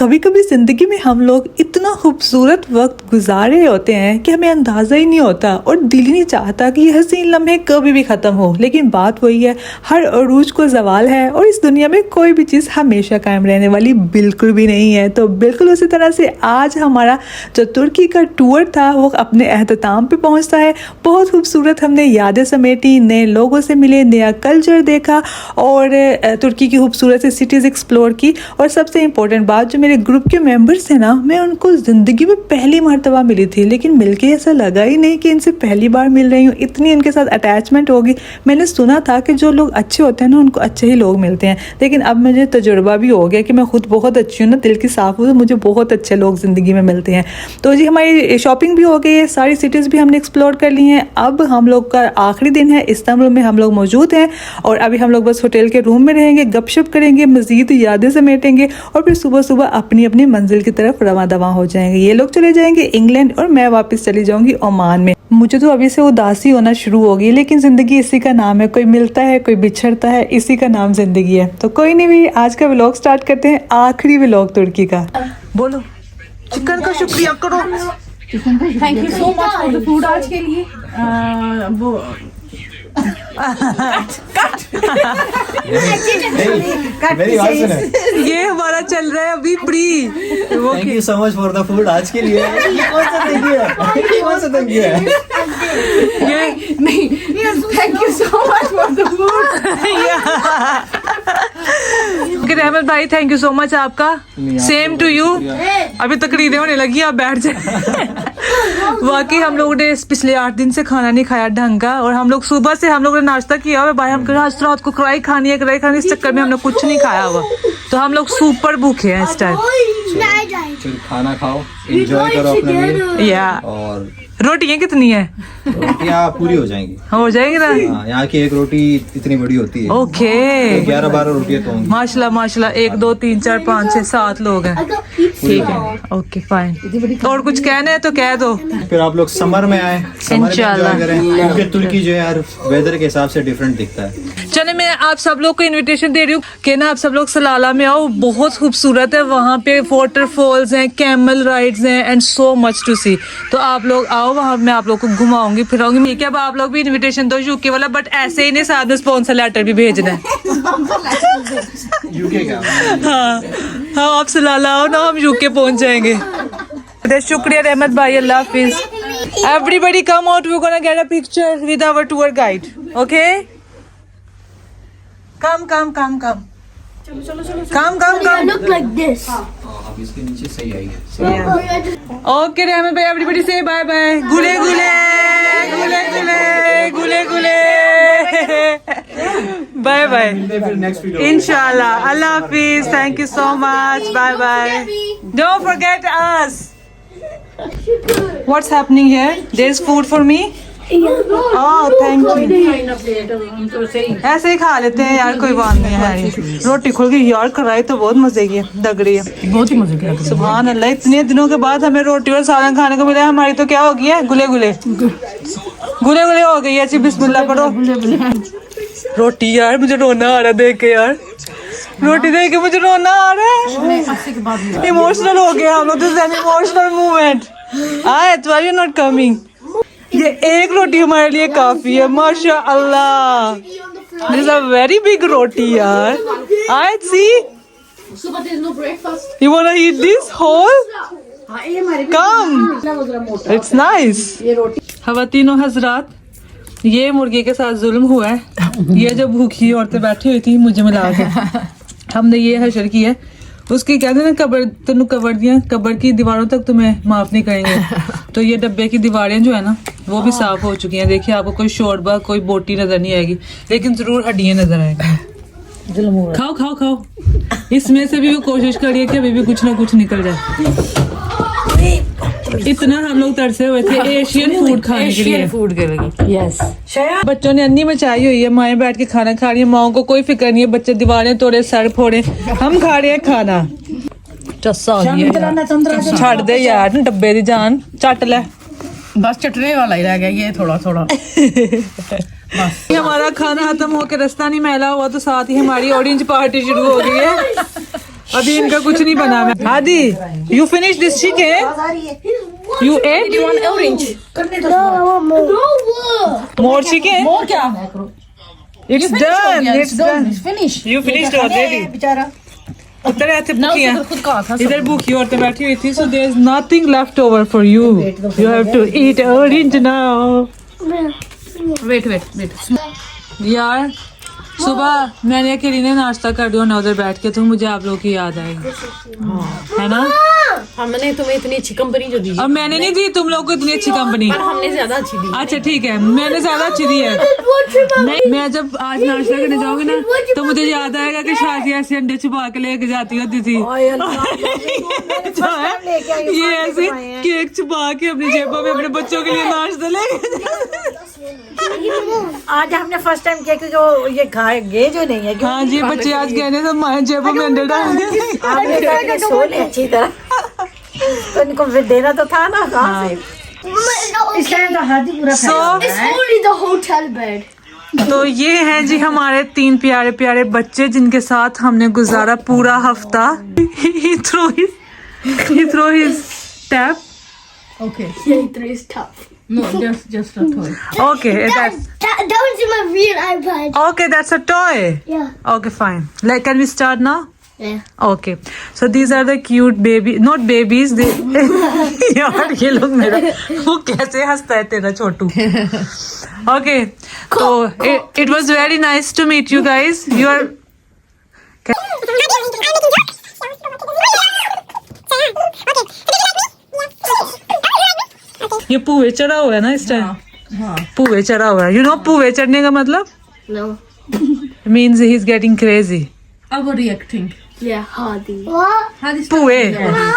कभी कभी ज़िंदगी में हम लोग इतना खूबसूरत वक्त गुजार रहे होते हैं कि हमें अंदाज़ा ही नहीं होता और दिल ही नहीं चाहता कि ये हसीन लम्हे कभी भी ख़त्म हो। लेकिन बात वही है, हर अरूज को ज़वाल है और इस दुनिया में कोई भी चीज़ हमेशा कायम रहने वाली बिल्कुल भी नहीं है। तो बिल्कुल उसी तरह से आज हमारा जो तुर्की का टूर था वो अपने अख्ताम पे पहुँचता है। बहुत खूबसूरत हमने यादें समेटी, नए लोगों से मिले, नया कल्चर देखा और तुर्की की खूबसूरत सी सिटीज़ एक्सप्लोर की। और सबसे इम्पोर्टेंट बात, जो मेरे ग्रुप के मेंबर्स हैं ना, मैं उनको ज़िंदगी में पहली मर्तबा मिली थी, लेकिन मिलके ऐसा लगा ही नहीं कि इनसे पहली बार मिल रही हूँ। इतनी इनके साथ अटैचमेंट होगी। मैंने सुना था कि जो लोग अच्छे होते हैं ना उनको अच्छे ही लोग मिलते हैं, लेकिन अब मुझे तजुर्बा भी हो गया कि मैं खुद बहुत अच्छी हूँ ना, दिल की साफ़ हूँ, तो मुझे बहुत अच्छे लोग ज़िंदगी में मिलते हैं। तो जी हमारी शॉपिंग भी हो गई है, सारी सिटीज़ भी हमने एक्सप्लोर कर ली हैं। अब हम लोग का आखिरी दिन है, इस्तांबुल में हम लोग मौजूद हैं और अभी हम लोग बस होटल के रूम में रहेंगे, गपशप करेंगे, मज़ीद यादें समेटेंगे और फिर सुबह सुबह अपनी अपनी मंजिल की तरफ रवां दवां हो जाएंगे। ये लोग चले जाएंगे इंग्लैंड और मैं वापस चली जाऊंगी ओमान में। मुझे तो अभी से उदासी होना शुरू हो गई, लेकिन ज़िंदगी इसी का नाम है, कोई मिलता है कोई बिछड़ता है, इसी का नाम ज़िंदगी है। तो कोई नहीं भी, आज का व्लॉग स्टार्ट करते हैं, आखिरी व्लॉग तुर्की का। बोलो चिकन का शुक्रिया करो। Thank you so much for the food आज के लिए। वो मेरी बात सुने, ये हमारा चल रहा है अभी pre. Thank you so much for the food आज के लिए। कौन सा थैंक यू है? कौन सा थैंक यू है? ये नहीं, thank you so much for the food. Rahmat भाई थैंक यू सो मच आपका। Same to you. अभी तकरीरें होने लगी, आप बैठ जाए। वाकई हम लोगों ने पिछले 8 दिन से खाना नहीं खाया ढंग का, और हम लोग सुबह से हम लोग ने नाश्ता किया हुआ भाई। हम आज रात को कढ़ाई खानी है, इस चक्कर में हमने कुछ नहीं खाया हुआ, तो हम लोग सुपर भूखे हैं इस टाइम। खाना खाओ, एंजॉय करो अपने लिए। या और रोटियां कितनी है? रोटियां पूरी हो जाएंगी ना? हाँ, यहाँ की एक रोटी इतनी बड़ी होती है। ओके 11-12 रोटियां तो होंगी। माशाल्लाह माशाल्लाह। 1 2 3 4 5 6 7 लोग हैं। ठीक है, ओके फाइन। और कुछ कहना है तो कह दो। फिर आप लोग समर में आए, समर में इंशाल्लाह। एंजॉय करें, क्योंकि तुर्की जो है यार वेदर के हिसाब से डिफरेंट दिखता है। चले मैं आप सब लोग को इनविटेशन दे रही हूँ कि ना आप सब लोग सलाला में आओ, बहुत खूबसूरत है वहाँ पे। वाटरफॉल्स हैं, कैमल राइड्स हैं एंड सो मच टू सी। तो आप लोग आओ, वहाँ मैं आप लोग को घुमाऊंगी फिराऊंगी। ठीक है, अब आप लोग भी इनविटेशन दो यूके वाला, बट ऐसे ही नहीं, साथ में स्पॉन्सर लेटर भी भेजना है। यूके का हाँ आप सलाला आओ ना, हम यूके पहुँच जाएंगे। शुक्रिया रहमत भाई, अल्लाह हाफिज। Everybody come out, we're gonna get a picture with our tour guide. Okay? Come. Come. Look like this. अब इसके नीचे सही आएगी। Okay, रहमत भाई, everybody say bye bye. गुले Bye bye. फिर next video Inshallah. Allah Hafiz. Thank you so much. Bye bye. Don't forget us. What's happening here? There's food for me. Oh, thank you. ऐसे ही खा लेते हैं यार, कोई बात नहीं है। रोटी खुल गई यार, कढ़ाई तो बहुत मजे की लग रही है, बहुत ही मजे की। सुभान अल्लाह। इतने दिनों के बाद हमें रोटी और सालन खाने को मिला है। हमारी तो क्या हो गई है, गुले हो गई है। जी बिस्मिल्लाह पढ़ो। रोटी यार, मुझे रोना आ रहा है देख के यार, रोटी देख के मुझे रोना आ रहा है। इमोशनल हो गया हम लोग, this an emotional movement. Why are you not coming? ये एक रोटी हमारे लिए काफी है, माशाअल्लाह। This a very big roti यार। I see you want to eat this whole? Come, it's nice. खवातीनो हजरात, ये मुर्गी के साथ जुल्म हुआ है। ये जो भूखी औरतें बैठी हुई थी मुझे मिला के, हमने ये हशर की है। उसकी कहते हैं कब्र, तेन कब्र दिया, कब्र की दीवारों तक तुम्हें माफ नहीं करेंगे। तो ये डब्बे की दीवारें जो है ना वो भी साफ हो चुकी हैं। देखिए आपको कोई शोरबा, कोई बोटी नजर नहीं आएगी, लेकिन जरूर हड्डियां नजर आएगी। खाओ। इसमें से भी वो कोशिश करिए कि अभी भी कुछ ना कुछ निकल जाए। इतना हम लोग तरसे हुए थे एशियन फूड खाने के लिए। यस, बच्चों ने अन्नी मचाई हुई है, माएं बैठ के खाना खा रही है, माओ को कोई फिक्र नहीं है। बच्चे दीवारें तोड़े, सर फोड़े, हम खा रहे हैं खाना। छड़ दे यार डब्बे दी जान, चट ले। बस चटने वाला ही रह गया ये थोड़ा। बस हमारा खाना खत्म होकर रास्ता नहीं मैला हुआ, तो साथ ही हमारी ऑरेंज पार्टी शुरू हो गई है। अभी इनका कुछ नहीं बना। आदि, you finished this chicken? You ate? You want orange? More chicken? और क्या? It's done. It's done. Finish. You finished already. बेचारा इधर ऐसे ना भूखी उसने हैं। खुद कहा था। इधर भूखी औरतें बैठी हुई थी, so there is nothing left over for you. You have to eat orange now. Wait. यार सुबह मैंने अकेली ने नाश्ता कर दिया ना उधर बैठ के, तो मुझे आप लोगों की याद आएगी, है ना? हमने तुम्हें इतनी अच्छी कंपनी जो दी, अब मैंने नहीं दी तुम लोगों को इतनी अच्छी कंपनी। पर हमने ज्यादा अच्छी दी। अच्छा ठीक है, मैंने ज्यादा अच्छी दी है। नहीं, मैं जब आज नाश्ता करने जाऊंगी ना तो मुझे याद आएगा कि शादी ऐसे अंडे छुपा के लेके जाती होती थी। जो है ये ऐसे केक छुपा के अपनी जेबों में अपने बच्चों के लिए नाश्ता ले। आज हमने फर्स्ट टाइम किया क्योंकि वो ये खाएंगे जो नहीं है। हाँ जी, बच्चे आज कहने से माए जेबों में अंडे डाल दे। आपने कहा कि सो ले अच्छी तरह, तो इनको फिर देना तो था ना। कहाँ से इस टाइम तो हाथ ही पूरा So, Only the hotel bed. तो ये हैं जी हमारे 3 प्यारे प्यारे बच्चे जिनके साथ हमने गुजारा पूरा हफ्ता। He threw his tap. Okay. Yeah, three is tough. No, just a toy. Okay, That was in my real iPad. that's a toy. Yeah. Okay, fine. Like, can we start now? Yeah. Okay. So these are the cute not babies. They यार ये लोग मेरा वो कैसे हंसता है तेरा छोटू। Okay. So it was very nice to meet you guys. You are ये पूवे चढ़ा हुआ है ना इस टाइम। हाँ। पूवे चढ़ा हुआ है। You know पूवे चढ़ने का मतलब No. means he is getting crazy. अब reacting. Yeah, Hadi. What? How this? Puwe.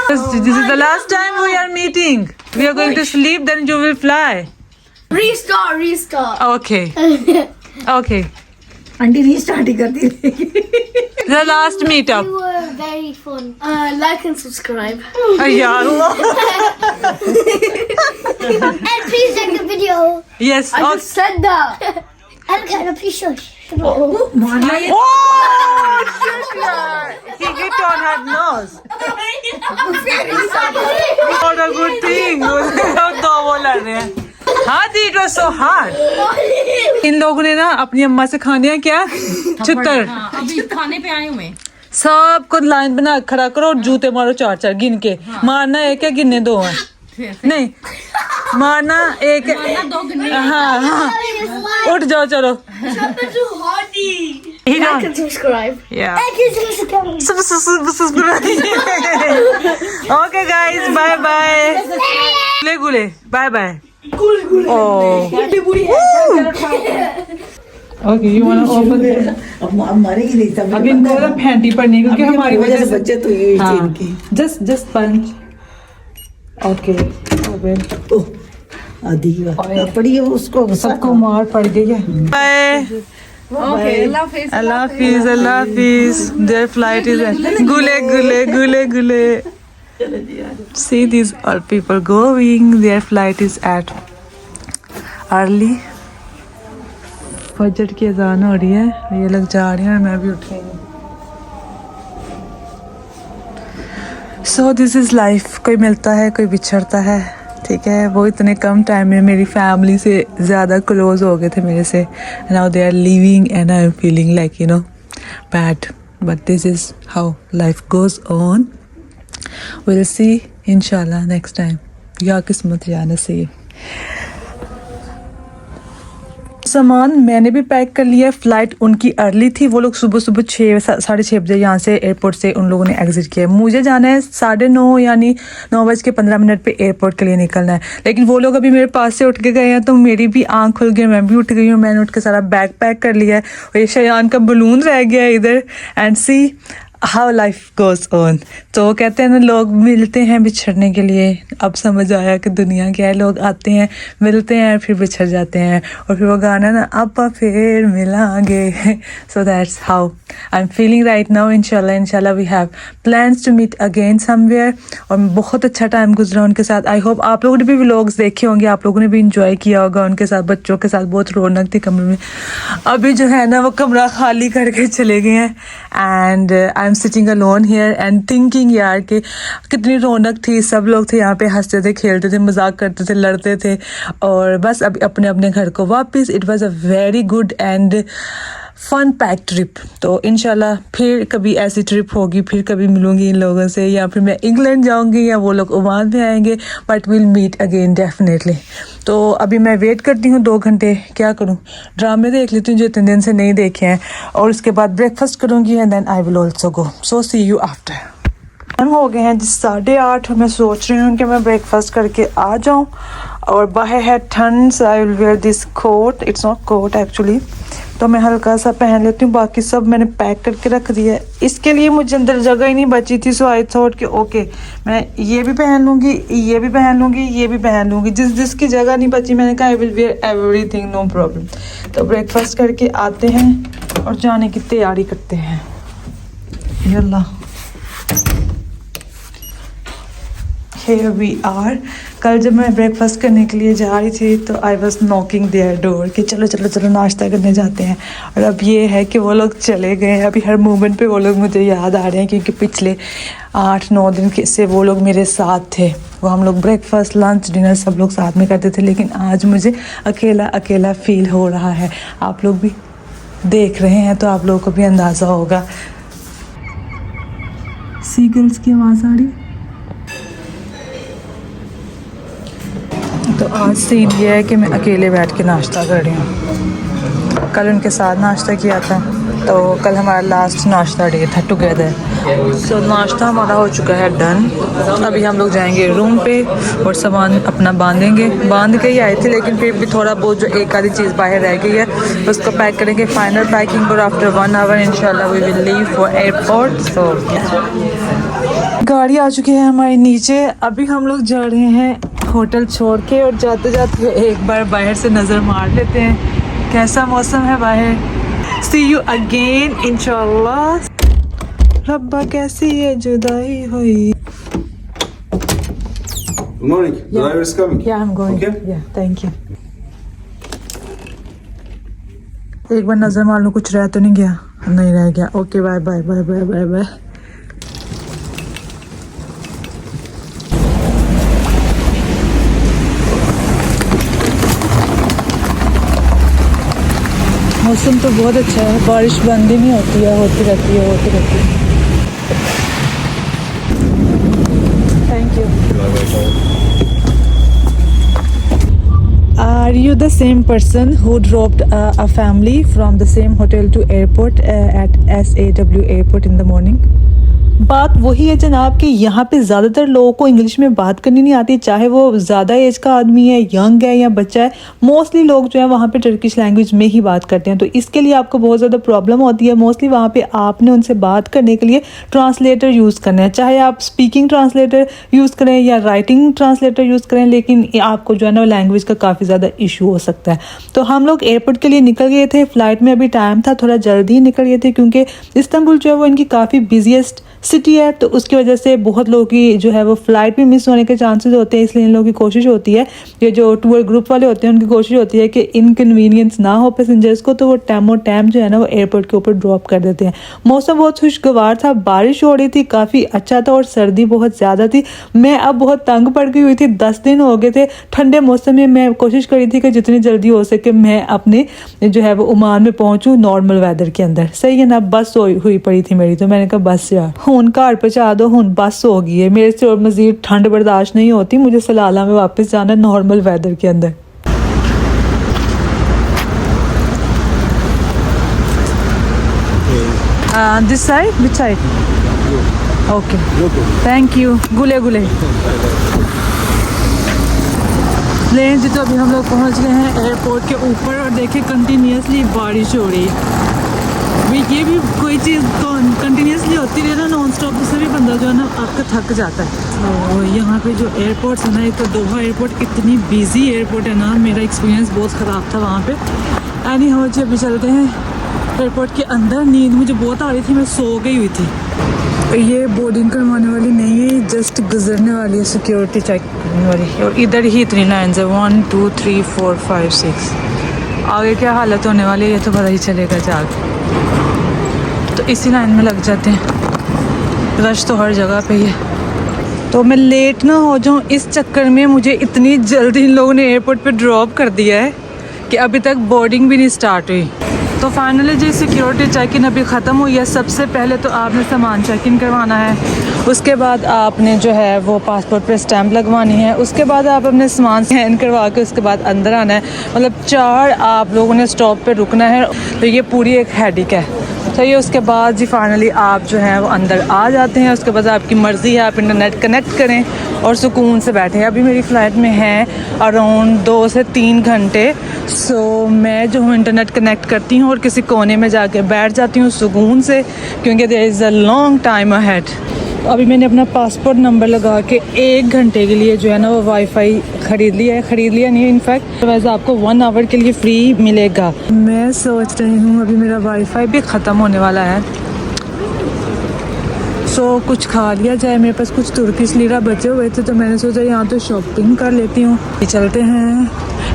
This is the last time we are meeting. We are going to sleep, then you will fly. Restart. Okay. Okay. Aunty restart ही कर दी। The last meetup. You were very fun. Like and subscribe. यार And please like the video. yes. I Okay. just said that. I'm kind of please shush. Oh! He hit on her nose. Not a good thing. दो वो लड़ रहे हैं। हाँ जी, it was so hard. इन लोगों ने ना अपनी अम्मा से खाने हैं क्या छुत्तर। हाँ, अभी खाने पे आए हुए। सबको लाइन बना के खड़ा करो और जूते मारो 4-4 गिन के। मारना एक है, गिनने 2 हैं। नहीं मारना एक है। मारना 2 गिनने। हाँ उठ जाओ चलो। Like and subscribe. Yeah. Like and subscribe. Okay guys, bye bye. गुले bye bye. Oh. Okay, you wanna open it? अब मारेगी नहीं सब। अब इनको ना फैंटी पड़नी क्योंकि हमारी वजह से बच्चे तो ये हाँ, इनकी। just punch. Okay. Open. ओह, आधी पड़ी है उसको सबको मार पड़ गई है। Bye. Okay, Allah Hafiz. Allah Hafiz, Allah Hafiz. Their flight is at Gule. See these all people going. Their flight is at early. फजर की अजान हो रही है, ये लोग जा रहे हैं और मैं भी उठ गई हूँ। So this is life. कोई मिलता है, कोई बिछड़ता है, ठीक है। वो इतने कम टाइम में मेरी फैमिली से ज़्यादा क्लोज हो गए थे मेरे से। Now they are leaving and I am feeling like bad. But this is how life goes on. We'll see inshallah next time. या किस्मत या नसीब। सामान मैंने भी पैक कर लिया है। फ़्लाइट उनकी अर्ली थी, वो लोग सुबह 6-6:30 बजे यहाँ से एयरपोर्ट से उन लोगों ने एग्जिट किया। मुझे जाना है 9:30 यानी 9:15 पे एयरपोर्ट के लिए निकलना है। लेकिन वो लोग अभी मेरे पास से उठ के गए हैं तो मेरी भी आँख खुल गई, मैं भी उठ गई हूँ। मैंने उठ के सारा बैग पैक कर लिया है और ये शयान का बलून रह गया है इधर। And see how life goes on. तो वो कहते हैं ना, लोग मिलते हैं बिछड़ने के लिए। अब समझ आया कि दुनिया क्या है। लोग आते हैं, मिलते हैं, फिर बिछड़ जाते हैं। और फिर वो गाना ना, अब फिर मिलांगे। So that's how I am feeling right now. इंशाल्लाह we have plans to meet again somewhere. और बहुत अच्छा टाइम गुजरा उनके साथ। आई होप आप लोगों ने भी व्लॉग्स देखे होंगे, आप लोगों ने भी इंजॉय किया होगा उनके साथ, बच्चों के साथ। बहुत रौनक थी कमरे में। अभी जो है ना वो कमरा खाली करके चले गए हैं। And I M am sitting alone here and thinking यार कि कितनी रौनक थी, सब लोग थे यहाँ पे, हंसते थे, खेलते थे, मजाक करते थे, लड़ते थे, और बस अब अपने अपने घर को वापस। It was a very good and fun pack trip. तो इंशाल्लाह फिर कभी ऐसी ट्रिप होगी, फिर कभी मिलूंगी इन लोगों से, या फिर मैं इंग्लैंड जाऊंगी या वो लोग ओमान में आएंगे, but will meet again definitely. तो अभी मैं वेट करती हूँ 2 घंटे, क्या करूँ, ड्रामे देख लेती हूँ जो इतने दिन से नहीं देखे हैं, और उसके बाद ब्रेकफास्ट करूँगी and then I will also go. So see you after. Time हो गए हैं 8:30। मैं सोच रही हूँ कि मैं ब्रेकफास्ट करके आ जाऊँ, और बाहर है ठंड, so I will wear this coat, it's not coat actually, तो मैं हल्का सा पहन लेती हूँ। बाकी सब मैंने पैक करके रख दिया है, इसके लिए मुझे अंदर जगह ही नहीं बची थी, सो आई थॉट कि ओके मैं ये भी पहन लूँगी, ये भी पहन लूँगी, ये भी पहन लूँगी, जिसकी जगह नहीं बची मैंने कहा I will wear everything, no problem. तो ब्रेकफास्ट करके आते हैं और जाने की तैयारी करते हैं। यल्ला, Here we are। कल जब मैं ब्रेकफास्ट करने के लिए जा रही थी तो I was knocking their door कि चलो चलो चलो नाश्ता करने जाते हैं, और अब ये है कि वो लोग चले गए हैं। अभी हर मोमेंट पे वो लोग मुझे याद आ रहे हैं, क्योंकि पिछले 8-9 दिन से वो लोग मेरे साथ थे। वो हम लोग ब्रेकफास्ट, लंच, डिनर सब लोग साथ में करते थे, लेकिन आज मुझे अकेला अकेला फील हो रहा है। आप लोग भी देख रहे हैं तो आप लोगों को भी अंदाज़ा होगा। सीगल्स की आवाज़ आ रही। तो आज सीन ये है कि मैं अकेले बैठ के नाश्ता कर रही हूँ। कल उनके साथ नाश्ता किया था, तो कल हमारा लास्ट नाश्ता डे था टुगेदर। सो नाश्ता हमारा हो चुका है डन। अभी हम लोग जाएंगे रूम पे और सामान अपना बांधेंगे। बांध के ही आए थे, लेकिन फिर भी थोड़ा बहुत जो एक आधी चीज़ बाहर रह गई है उसको पैक करेंगे, फाइनल पैकिंग, और आफ्टर 1 आवर इंशाल्लाह we will leave for airport. So गाड़ी आ चुकी है हमारे नीचे। अभी हम लोग जा रहे हैं होटल छोड़ के, और जाते जाते एक बार बाहर से नज़र मार लेते हैं कैसा मौसम है बाहर। सी यू अगेन इंशाल्लाह। रब्बा कैसी है जुदाई हुई। Good morning. The driver is coming. Yeah, I'm going. Okay. Yeah, thank you. एक बार नज़र मार लो, कुछ रह तो नहीं गया? नहीं रह गया। Okay, bye bye bye bye bye bye. मौसम तो बहुत अच्छा है, बारिश बंद ही नहीं होती है, होती रहती है, होती रहती है। Thank you. Are you the same person who dropped a family from the same hotel to airport at SAW airport in the morning? बात वही है जनाब कि यहाँ पे ज़्यादातर लोगों को इंग्लिश में बात करनी नहीं आती, चाहे वो ज़्यादा एज का आदमी है, यंग है या बच्चा है। मोस्टली लोग जो है वहाँ पे टर्किश लैंग्वेज में ही बात करते हैं, तो इसके लिए आपको बहुत ज़्यादा प्रॉब्लम होती है। मोस्टली वहाँ पे आपने उनसे बात करने के लिए ट्रांसलेटर यूज़ करना है, चाहे आप स्पीकिंग ट्रांसलेटर यूज़ करें या राइटिंग ट्रांसलेटर यूज़ करें, लेकिन आपको जो है ना लैंग्वेज का काफ़ी ज़्यादा इशू हो सकता है। तो हम लोग एयरपोर्ट के लिए निकल गए थे, फ़्लाइट में अभी टाइम था, थोड़ा जल्दी निकल गए थे, क्योंकि इस्तांबुल जो है वो इनकी काफ़ी बिजिएस्ट सिटी है, तो उसकी वजह से बहुत लोगों की जो है वो फ्लाइट भी मिस होने के चांसेस होते हैं। इसलिए इन लोगों की कोशिश होती है, ये जो टूर ग्रुप वाले होते हैं उनकी कोशिश होती है कि इनकन्वीनियंस ना हो पैसेंजर्स को, तो वो टाइम जो है ना वो एयरपोर्ट के ऊपर ड्रॉप कर देते हैं। मौसम बहुत खुशगवार था, बारिश हो रही थी, काफ़ी अच्छा था, और सर्दी बहुत ज़्यादा थी। मैं अब बहुत तंग पड़ गई हुई थी, 10 दिन हो गए थे ठंडे मौसम में। मैं कोशिश करी थी कि जितनी जल्दी हो सके मैं अपने जो है वो ओमान में पहुँचूँ नॉर्मल वेदर के अंदर। सही है ना, बस हुई पड़ी थी मेरी, तो मैंने कहा बस यार हुन घर पहुँचा दो, हुन बस हो गई है, मेरे से और मज़ीद ठंड बर्दाश्त नहीं होती, मुझे सलाला में वापस जाना नॉर्मल वेदर के अंदर। This side, which side? Okay, thank you. गुले गुले प्लेन जी। तो अभी हम लोग पहुंच गए हैं एयरपोर्ट के ऊपर, और देखिए कंटिन्यूसली बारिश हो रही है। ये भी कोई चीज़ कंटिन्यूसली होती रहे ना नॉन स्टॉप, उससे भी बंदा जो है ना आपका थक जाता है। और यहाँ पे जो एयरपोर्ट्स है ना, एक तो दोहा एयरपोर्ट इतनी बिजी एयरपोर्ट है ना, मेरा एक्सपीरियंस बहुत ख़राब था वहाँ पे। एनी हाउ जी अभी चलते हैं एयरपोर्ट के अंदर। नींद मुझे बहुत आ रही थी, मैं सो गई हुई थी। ये बोर्डिंग करवाने वाली नहीं है, जस्ट गुजरने वाली है, सिक्योरिटी चेक करने वाली। और इधर ही इतनी लाइन है, 1 2 3 4 5 6। आगे क्या हालत होने वाली है ये तो पता ही चलेगा जाके, तो इसी लाइन में लग जाते हैं। रश तो हर जगह पे ही है। तो मैं लेट ना हो जाऊँ इस चक्कर में मुझे इतनी जल्दी इन लोगों ने एयरपोर्ट पे ड्रॉप कर दिया है कि अभी तक बोर्डिंग भी नहीं स्टार्ट हुई। तो फाइनली जी सिक्योरिटी चेक इन अभी ख़त्म हुई है। सबसे पहले तो आपने सामान चेक इन करवाना है, उसके बाद आपने जो है वो पासपोर्ट पे स्टैंप लगवानी है, उसके बाद आप अपने सामान स्कैन करवा के उसके बाद अंदर आना है। मतलब 4 आप लोगों ने स्टॉप पे रुकना है। तो ये पूरी एक हेडेक है। तो ये उसके बाद जी फाइनली आप जो है वो अंदर आ जाते हैं। उसके बाद आपकी मर्ज़ी है, आप इंटरनेट कनेक्ट करें और सुकून से बैठें। अभी मेरी फ़्लाइट में है अराउंड 2 से 3 घंटे। सो मैं जो हूँ इंटरनेट कनेक्ट करती हूँ और किसी कोने में जाके बैठ जाती हूँ सुकून से, क्योंकि there is a long time ahead. अभी मैंने अपना पासपोर्ट नंबर लगा के 1 घंटे के लिए जो है ना वो वाईफाई ख़रीद लिया नहीं इनफैक्ट, वैसे आपको 1 आवर के लिए फ्री मिलेगा। मैं सोच रही हूँ अभी मेरा वाईफाई भी ख़त्म होने वाला है, सो कुछ खा लिया जाए। मेरे पास कुछ तुर्किश लीरा बचे हुए थे तो मैंने सोचा यहाँ तो शॉपिंग कर लेती हूँ। चलते हैं,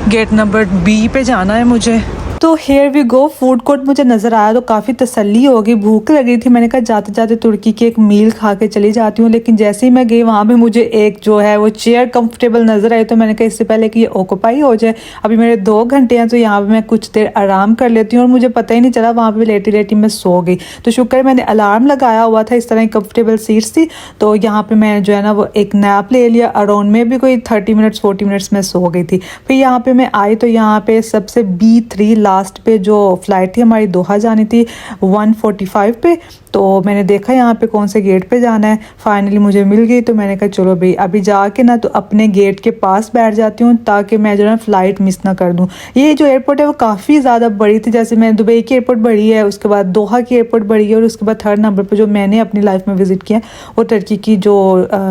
गेट नंबर B पे जाना है मुझे। तो here we go, food court मुझे नज़र आया तो काफ़ी तसल्ली हो गई, भूख लग रही थी। मैंने कहा जाते जाते तुर्की की एक मील खा के चली जाती हूँ। लेकिन जैसे ही मैं गई वहाँ पे मुझे एक जो है वो चेयर कंफर्टेबल नज़र आई, तो मैंने कहा इससे पहले कि ये ऑक्यूपाई हो जाए, अभी मेरे 2 घंटे हैं तो यहाँ पे मैं कुछ देर आराम कर लेती हूँ। और मुझे पता ही नहीं चला वहाँ पर लेटी लेटी मैं सो गई। तो शुक्र मैंने अलार्म लगाया हुआ था, इस तरह की कंफर्टेबल सीट्स थी। तो यहाँ पर मैं जो है ना वो एक नैप ले लिया, अराउंड में भी कोई 30 मिनट्स 40 मिनट्स में सो गई थी। फिर यहाँ पर मैं आई तो यहाँ पर सबसे B3 लास्ट पे जो फ़्लाइट थी हमारी दोहा जानी थी 1:45 पे। तो मैंने देखा यहाँ पे कौन से गेट पे जाना है, फाइनली मुझे मिल गई। तो मैंने कहा चलो भाई अभी जाके ना तो अपने गेट के पास बैठ जाती हूँ ताकि मैं जो है फ़्लाइट मिस ना कर दूँ। ये जो एयरपोर्ट है वो काफ़ी ज़्यादा बड़ी थी, जैसे मैं दुबई की एयरपोर्ट बड़ी है, उसके बाद दोहा की एयरपोर्ट बड़ी है, और उसके बाद 3rd नंबर पर जो मैंने अपनी लाइफ में विज़िट किया वो टर्की की जो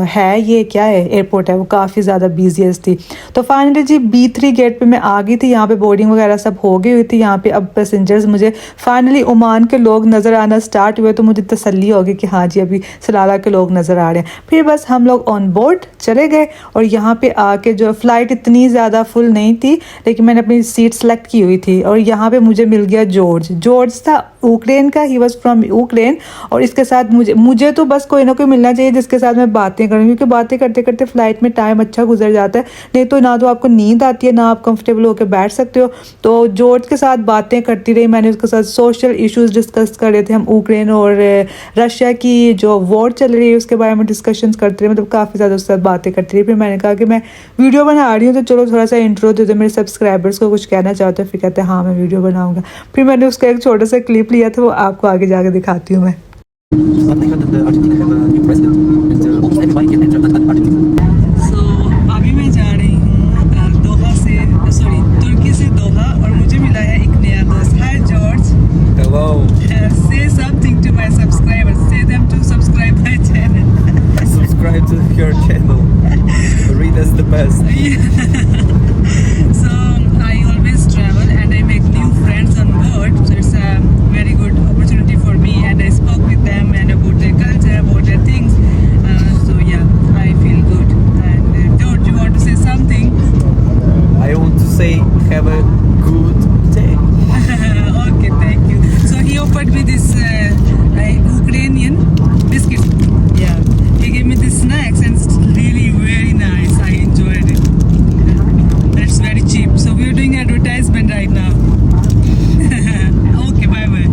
है ये क्या है एयरपोर्ट है, वो काफ़ी ज़्यादा बिजीएस्ट थी। तो फाइनली जी B3 गेट पर मैं आ गई थी। यहाँ पर बोर्डिंग वगैरह सब हो गई हुई थी। यहाँ पे अब पैसेंजर्स मुझे फाइनली ओमान के लोग नज़र आना स्टार्ट हुए, तो मुझे तसल्ली होगी कि हाँ जी अभी सलाला के लोग नज़र आ रहे हैं। फिर बस हम लोग ऑन बोर्ड चले गए और यहाँ पे आके जो फ़्लाइट इतनी ज़्यादा फुल नहीं थी, लेकिन मैंने अपनी सीट सेलेक्ट की हुई थी। और यहाँ पे मुझे मिल गया जॉर्ज था यूक्रेन का, ही वॉज फ्रॉम यूक्रेन। और इसके साथ मुझे तो बस कोई ना कोई मिलना चाहिए जिसके साथ मैं बातें करूँ, क्योंकि बातें करते करते फ़्लाइट में टाइम अच्छा गुजर जाता है। नहीं तो ना तो आपको नींद आती है, ना आप कंफर्टेबल होकर बैठ सकते हो। तो जॉर्ज के साथ बातें करती रही, मैंने उसके साथ सोशल इश्यूज डिस्कस कर रहे थे हम, यूक्रेन और रशिया की जो वॉर चल रही है उसके बारे में डिस्कशंस करते रहे, मतलब काफ़ी ज़्यादा उसके साथ बातें करती रही। फिर मैंने कहा कि मैं वीडियो बना रही हूँ तो चलो थोड़ा सा इंट्रो दे दो, मेरे सब्सक्राइबर्स को कुछ कहना चाहते हैं। फिर कहते हैं हाँ मैं वीडियो बनाऊँगा। फिर मैंने उसका एक छोटा सा क्लिप लिया था, वो आपको आगे जाके दिखाती हूँ मैं। अभी मैं जा रही हूँ दोहा से, सॉरी तुर्की से दोहा, और मुझे मिला है एक नया दोस्त। हाय George. Hello. Say something to my subscribers. Say them to subscribe my channel. Subscribe to your channel. Read is the best. So I always travel and I make new friends on board. So it's a very good opportunity for me, and I spoke with them and about their culture, about their things. So yeah, I feel good. And George, you want to say something? I want to say have a good day. Okay, thank you. So he offered me this Ukrainian biscuits. Yeah, he gave me this snacks and it's really very nice. I enjoyed it. And it's very cheap. So we are doing advertisement right now. Okay, bye bye.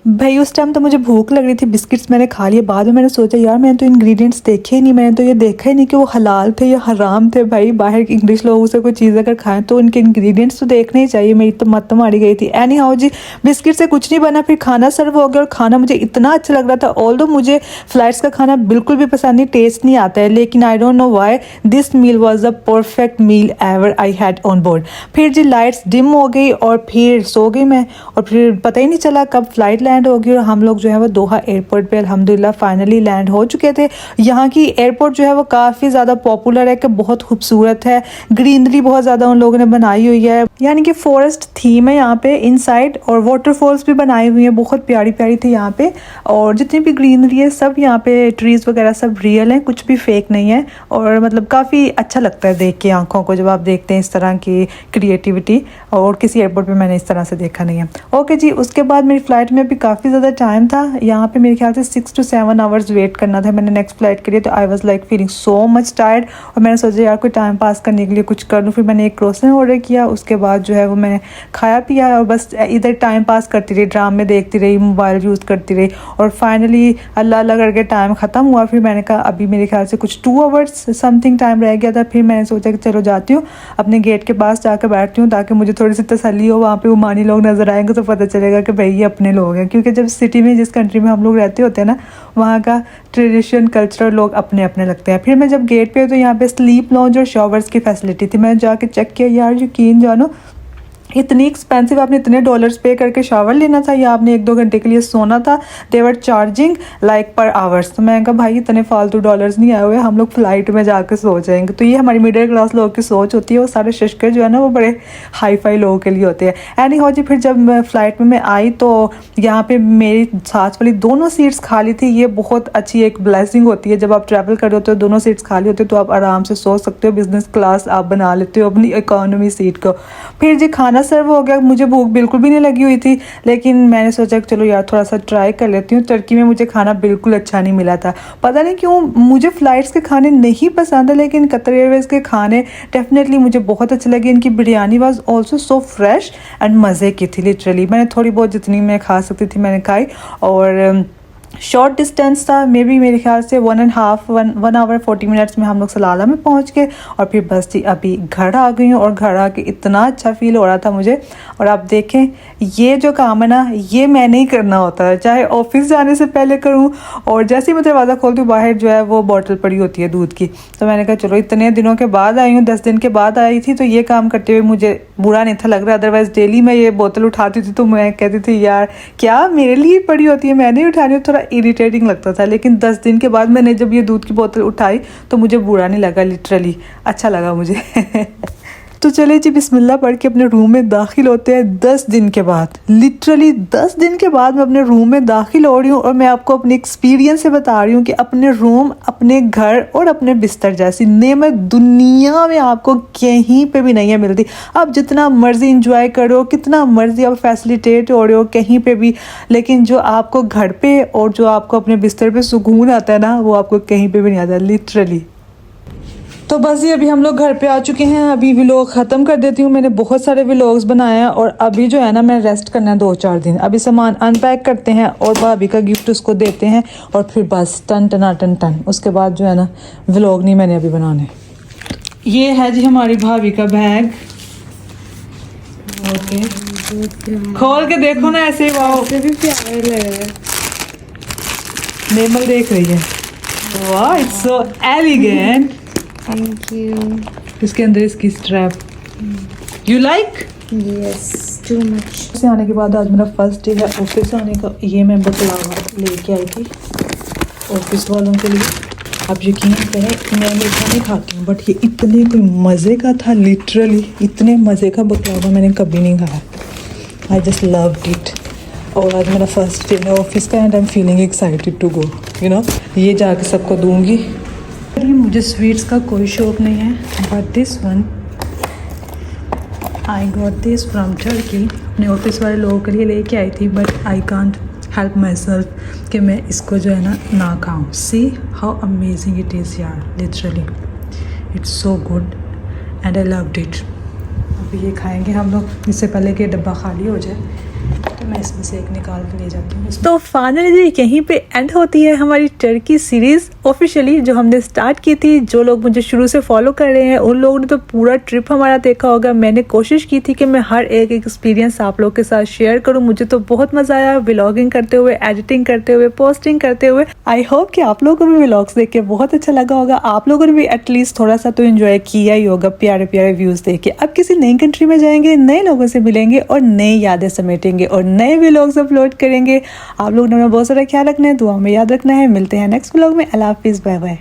भाई उस time तो मुझे भूख लग रही थी, biscuits मैंने खा लिए। बाद में मैंने सोचा यार मैंने तो इंग्रेडिएंट्स देखे ही नहीं, मैंने तो ये देखा ही नहीं कि वो हलाल थे या हराम थे। भाई बाहर के इंग्लिश लोगों से कोई चीज़ अगर खाएं तो उनके इंग्रेडिएंट्स तो देखने ही चाहिए। मेरी तो मत मारी गई थी। एनी हाउ जी, बिस्किट से कुछ नहीं बना, फिर खाना सर्व हो गया और खाना मुझे इतना अच्छा लग रहा था। ऑल्दो मुझे फ़्लाइट्स का खाना बिल्कुल भी पसंद नहीं, टेस्ट नहीं आता है, लेकिन I don't know why this meal was the perfect meal ever I had on board. फिर जी लाइट्स डिम हो गई और फिर सो गई मैं, और फिर पता ही नहीं चला कब फ़्लाइट लैंड हो गई और हम लोग जो है वो दोहा एयरपोर्ट पे अल्हम्दुलिल्लाह फाइनली लैंड हो चुके थे। यहाँ की एयरपोर्ट जो है वो काफ़ी ज़्यादा पॉपुलर है कि बहुत खूबसूरत है, ग्रीनरी बहुत ज़्यादा उन लोगों ने बनाई हुई है, यानी कि फॉरेस्ट थीम है यहाँ पे इनसाइड, और वाटरफॉल्स भी बनाई हुई हैं, बहुत प्यारी प्यारी थी यहाँ पे। और जितनी भी ग्रीनरी है सब यहाँ पे ट्रीज़ वगैरह सब रियल हैं, कुछ भी फेक नहीं है। और मतलब काफ़ी अच्छा लगता है देख के आँखों को जब आप देखते हैं इस तरह की क्रिएटिविटी, और किसी एयरपोर्ट पे मैंने इस तरह से देखा नहीं है। ओके जी, उसके बाद मेरी फ़्लाइट में भी काफ़ी ज़्यादा टाइम था, यहाँ पे मेरे ख्याल से 6 to 7 आवर्स वेट करना था मैंने नेक्स्ट फ़्लाइट के लिए। तो I was like feeling so much tired, और मैंने सोचा यार कोई टाइम पास करने के लिए कुछ कर लूँ। फिर मैंने एक क्रोसेंट ऑर्डर किया, उसके बाद जो है वो मैंने खाया पिया और बस इधर टाइम पास करती रही, ड्रामे देखती रही, मोबाइल यूज़ करती रही, और फाइनली अल्लाह अल्लाह करके टाइम ख़त्म हुआ। फिर मैंने कहा अभी मेरे ख्याल से कुछ 2 आवर्स समथिंग टाइम रह गया था। फिर मैंने सोचा कि चलो जाती हूँ अपने गेट के पास जाकर बैठती हूँ, ताकि मुझे थोड़ी सी तसल्ली हो, वहाँ पे ओमानी लोग नज़र आएंगे तो पता चलेगा कि भाई ये अपने लोग हैं। क्योंकि जब सिटी में जिस कंट्री में हम लोग रहते होते हैं ना, वहाँ का ट्रेडिशन कल्चर लोग अपने अपने लगते हैं। फिर मैं जब गेट पे तो यहाँ पे स्लीप लॉन्ज और शॉवर्स की फैसिलिटी थी। मैंने जाके चेक किया, यार यकीन जानो इतनी एक्सपेंसिव, आपने इतने डॉलर्स पे करके शावर लेना था या आपने 1-2 घंटे के लिए सोना था। They were charging like per hours. तो मैंने कहा भाई इतने फालतू डॉलर्स नहीं आए हुए, हम लोग फ़्लाइट में जाकर सो जाएंगे। तो ये हमारी मिडिल क्लास लोगों की सोच होती है, वो सारे शशकर जो है ना वो बड़े हाई फाई लोगों के लिए होते हैं। एनी हो जी, फिर जब फ़्लाइट में मैं आई तो यहाँ पर मेरी साथ वाली दोनों सीट्स खाली थी। ये बहुत अच्छी एक ब्लेसिंग होती है, जब आप ट्रैवल कर रहे होते हो दोनों सीट्स खाली होती है तो आप आराम से सो सकते हो, बिजनेस क्लास आप बना लेते हो अपनी इकोनॉमी सीट को। फिर जी खाना सर्व हो गया, मुझे भूख बिल्कुल भी नहीं लगी हुई थी, लेकिन मैंने सोचा कि चलो यार थोड़ा सा ट्राई कर लेती हूँ। टर्की में मुझे खाना बिल्कुल अच्छा नहीं मिला था, पता नहीं क्यों। मुझे फ़्लाइट्स के खाने नहीं पसंद है, लेकिन कतर एयरवेज़ के खाने डेफिनेटली मुझे बहुत अच्छे लगे। इनकी biryani was also so fresh and मज़े की थी। लिटरली मैंने थोड़ी बहुत जितनी मैं खा सकती थी मैंने खाई, और शॉर्ट डिस्टेंस था, मे बी मेरे ख्याल से 1 आवर 40 मिनट्स में हम लोग सलाला में पहुंच गए। और फिर बस जी अभी घर आ गई हूँ, और घर आके इतना अच्छा फील हो रहा था मुझे। और आप देखें ये जो काम है ना, ये मैंने ही करना होता है, चाहे ऑफिस जाने से पहले करूँ, और जैसे ही मैं दरवाज़ा खोलती हूँ बाहर जो है वो बॉटल पड़ी होती है दूध की। तो मैंने कहा चलो इतने दिनों के बाद आई हूँ, 10 दिन के बाद आई थी, तो ये काम करते हुए मुझे बुरा नहीं था लग रहा। अदरवाइज़ डेली मैं ये बोतल उठाती थी तो मैं कहती थी यार क्या मेरे लिए पड़ी होती है, मैंने उठानी, थोड़ा इरिटेटिंग लगता था। लेकिन 10 दिन के बाद मैंने जब ये दूध की बोतल उठाई तो मुझे बुरा नहीं लगा, लिटरली अच्छा लगा मुझे। तो चले जी बिस्मिल्लाह पढ़ के अपने रूम में दाखिल होते हैं। 10 दिन के बाद, लिटरली 10 दिन के बाद मैं अपने रूम में दाखिल हो रही हूँ, और मैं आपको अपने एक्सपीरियंस से बता रही हूँ कि अपने रूम, अपने घर और अपने बिस्तर जैसी नेमत दुनिया में आपको कहीं पे भी नहीं है मिलती। आप जितना मर्जी इंजॉय करो, कितना मर्जी आप फैसिलिटेट हो रहे हो कहीं पे भी, लेकिन जो आपको घर पे और जो आपको अपने बिस्तर पे सुकून आता है ना, वो आपको कहीं पे भी नहीं आता लिटरली। तो बस ये अभी हम लोग घर पे आ चुके हैं। अभी व्लॉग ख़त्म कर देती हूँ। मैंने बहुत सारे व्लॉग्स बनाए हैं, और अभी जो है ना मैं रेस्ट करना है 2-4 दिन। अभी सामान अनपैक करते हैं और भाभी का गिफ्ट उसको देते हैं, और फिर बस टन टना टन टन। उसके बाद जो है ना व्लॉग नहीं मैंने अभी बनाने। ये है जी हमारी भाभी का बैग। ओके खोल के देखो ना ऐसे ही, वाह भी प्यारा लग रहा है। नेमल देख रही है, वाह it's so elegant. Thank you. इसके अंदर इसकी strap, you like? Yes too much. से आने के बाद आज मेरा फर्स्ट डे है ऑफिस से आने का। ये मैं बतलावा लेके आई थी ऑफिस वालों के लिए। आप यकीन करें मैं मीठा नहीं खाती हूँ, बट ये इतने कोई मज़े का था, लिटरली इतने मज़े का बकलावा मैंने कभी नहीं खाया। I just loved it. और आज मेरा फर्स्ट डे है ऑफिस का, and I am feeling excited to go, you know. ये जाके सबको दूँगी। मुझे स्वीट्स का कोई शौक नहीं है, but this one I got this from Turkey. अपने ऑफिस वाले लोगों के लिए लेके आई थी, but I can't help my self कि मैं इसको जो है ना खाऊँ। See how amazing it is यार, literally it's so good and I loved it. अभी ये खाएंगे हम लोग, इससे पहले कि डब्बा खाली हो जाए, तो मैं इसमें से एक निकाल के ले जाती हूँ। तो फाइनली यहीं पे एंड होती है हमारी टर्की सीरीज़ ऑफिशियली, जो हमने स्टार्ट की थी। जो लोग मुझे शुरू से फॉलो कर रहे हैं उन लोगों ने तो पूरा ट्रिप हमारा देखा होगा। मैंने कोशिश की थी कि मैं हर एक एक्सपीरियंस आप लोग के साथ शेयर करूँ। मुझे तो बहुत मज़ा आया व्लॉगिंग करते हुए, एडिटिंग करते हुए, पोस्टिंग करते हुए। आई होप कि आप लोगों को भी व्लॉग्स देख के बहुत अच्छा लगा होगा। आप लोगों ने भी एटलीस्ट थोड़ा सा तो एंजॉय किया ही होगा प्यारे प्यारे व्यूज़ देख के। अब किसी नई कंट्री में जाएंगे, नए लोगों से मिलेंगे और नई यादें समेटेंगे और नए व्लॉग्स अपलोड करेंगे। आप लोग ने अपना बहुत सारा ख्याल रखना है, दुआ में याद रखना है। मिलते हैं नेक्स्ट व्लॉग में। अल्लाह हाफिज़, बाय बाय।